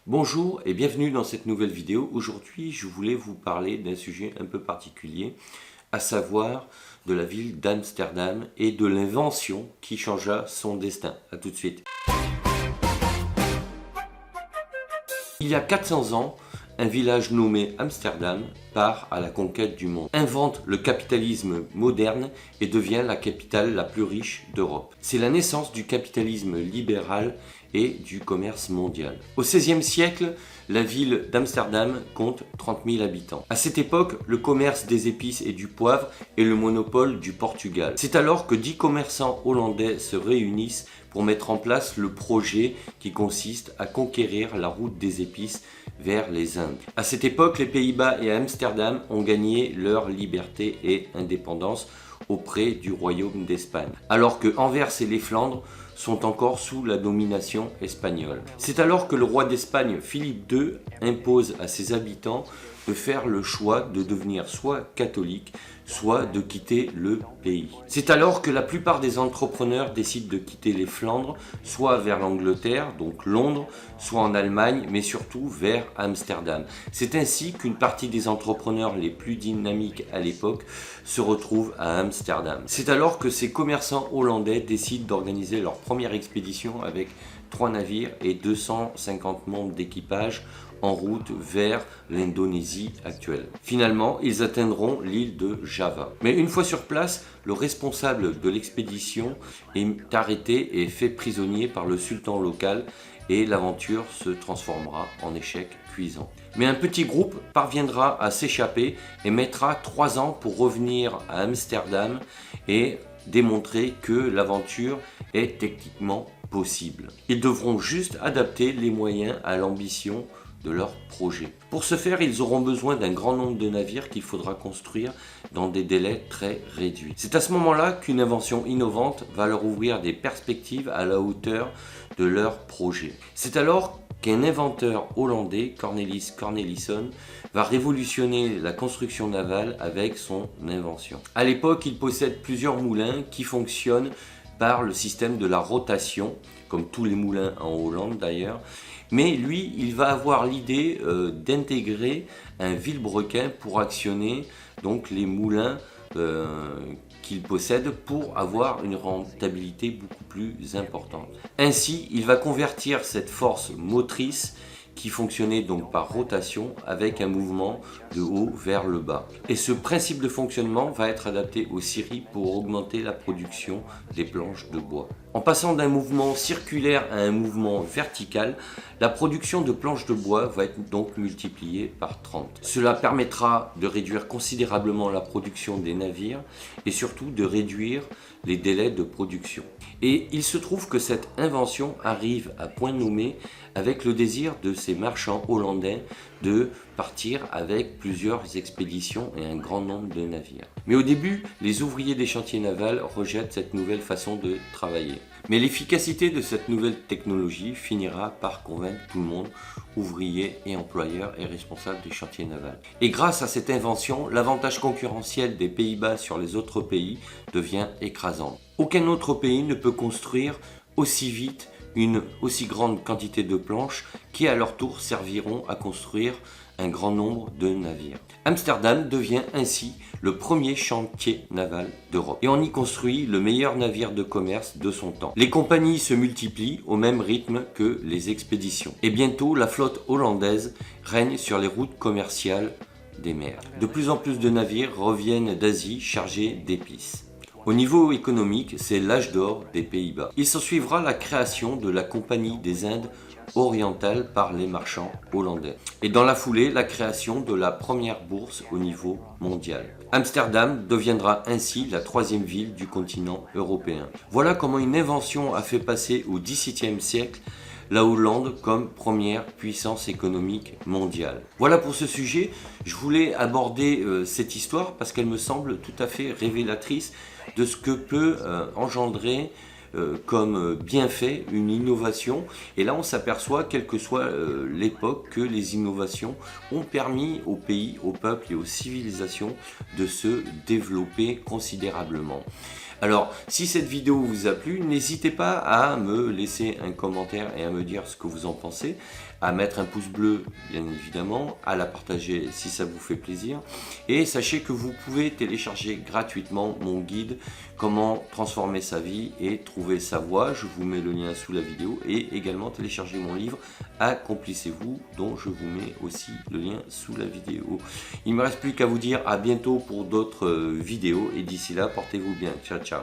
Bonjour et bienvenue dans cette nouvelle vidéo. Aujourd'hui, je voulais vous parler d'un sujet un peu particulier, à savoir de la ville d'Amsterdam et de l'invention qui changea son destin. A tout de suite. Il y a 400 ans, un village nommé Amsterdam part à la conquête du monde, invente le capitalisme moderne et devient la capitale la plus riche d'Europe. C'est la naissance du capitalisme libéral et du commerce mondial. Au XVIe siècle, la ville d'Amsterdam compte 30 000 habitants. À cette époque, le commerce des épices et du poivre est le monopole du Portugal. C'est alors que 10 commerçants hollandais se réunissent pour mettre en place le projet qui consiste à conquérir la route des épices vers les Indes. À cette époque, les Pays-Bas et Amsterdam ont gagné leur liberté et indépendance auprès du royaume d'Espagne, alors que Anvers et les Flandres sont encore sous la domination espagnole. C'est alors que le roi d'Espagne, Philippe II, impose à ses habitants de faire le choix de devenir soit catholique, soit de quitter le pays. C'est alors que la plupart des entrepreneurs décident de quitter les Flandres, soit vers l'Angleterre, donc Londres, soit en Allemagne, mais surtout vers Amsterdam. C'est ainsi qu'une partie des entrepreneurs les plus dynamiques à l'époque se retrouvent à Amsterdam. C'est alors que ces commerçants hollandais décident d'organiser leur première expédition avec 3 navires et 250 membres d'équipage en route vers l'Indonésie actuelle. Finalement, ils atteindront l'île de Java. Mais une fois sur place, le responsable de l'expédition est arrêté et fait prisonnier par le sultan local et l'aventure se transformera en échec cuisant. Mais un petit groupe parviendra à s'échapper et mettra 3 ans pour revenir à Amsterdam et démontrer que l'aventure est techniquement possible. Ils devront juste adapter les moyens à l'ambition de leur projet. Pour ce faire, ils auront besoin d'un grand nombre de navires qu'il faudra construire dans des délais très réduits. C'est à ce moment-là qu'une invention innovante va leur ouvrir des perspectives à la hauteur de leur projet. C'est alors qu'un inventeur hollandais, Cornelis Cornelisson, va révolutionner la construction navale avec son invention. À l'époque, il possède plusieurs moulins qui fonctionnent par le système de la rotation, comme tous les moulins en Hollande d'ailleurs. Mais lui, il va avoir l'idée d'intégrer un vilebrequin pour actionner donc les moulins qu'il possède pour avoir une rentabilité beaucoup plus importante. Ainsi, il va convertir cette force motrice qui fonctionnait donc par rotation avec un mouvement de haut vers le bas. Et ce principe de fonctionnement va être adapté aux scieries pour augmenter la production des planches de bois. En passant d'un mouvement circulaire à un mouvement vertical, la production de planches de bois va être donc multipliée par 30. Cela permettra de réduire considérablement la production des navires et surtout de réduire les délais de production. Et il se trouve que cette invention arrive à point nommé avec le désir de ces marchands hollandais de partir avec plusieurs expéditions et un grand nombre de navires. Mais au début, les ouvriers des chantiers navals rejettent cette nouvelle façon de travailler. Mais l'efficacité de cette nouvelle technologie finira par convaincre tout le monde, ouvriers et employeurs et responsables des chantiers navals. Et grâce à cette invention, l'avantage concurrentiel des Pays-Bas sur les autres pays devient écrasant. Aucun autre pays ne peut construire aussi vite une aussi grande quantité de planches qui à leur tour serviront à construire un grand nombre de navires. Amsterdam devient ainsi le premier chantier naval d'Europe et on y construit le meilleur navire de commerce de son temps. Les compagnies se multiplient au même rythme que les expéditions et bientôt la flotte hollandaise règne sur les routes commerciales des mers. De plus en plus de navires reviennent d'Asie chargés d'épices. Au niveau économique, c'est l'âge d'or des Pays-Bas. Il s'ensuivra la création de la Compagnie des Indes orientales par les marchands hollandais. Et dans la foulée, la création de la première bourse au niveau mondial. Amsterdam deviendra ainsi la 3e ville du continent européen. Voilà comment une invention a fait passer au XVIIe siècle la Hollande comme première puissance économique mondiale. Voilà pour ce sujet, je voulais aborder cette histoire parce qu'elle me semble tout à fait révélatrice de ce que peut engendrer comme bienfait une innovation. Et là on s'aperçoit, quelle que soit l'époque, que les innovations ont permis aux pays, aux peuples et aux civilisations de se développer considérablement. Alors, si cette vidéo vous a plu, n'hésitez pas à me laisser un commentaire et à me dire ce que vous en pensez, à mettre un pouce bleu, bien évidemment, à la partager si ça vous fait plaisir. Et sachez que vous pouvez télécharger gratuitement mon guide « Comment transformer sa vie et trouver sa voie ». Je vous mets le lien sous la vidéo et également télécharger mon livre « Accomplissez-vous » dont je vous mets aussi le lien sous la vidéo. Il ne me reste plus qu'à vous dire à bientôt pour d'autres vidéos et d'ici là, portez-vous bien. Ciao, ciao.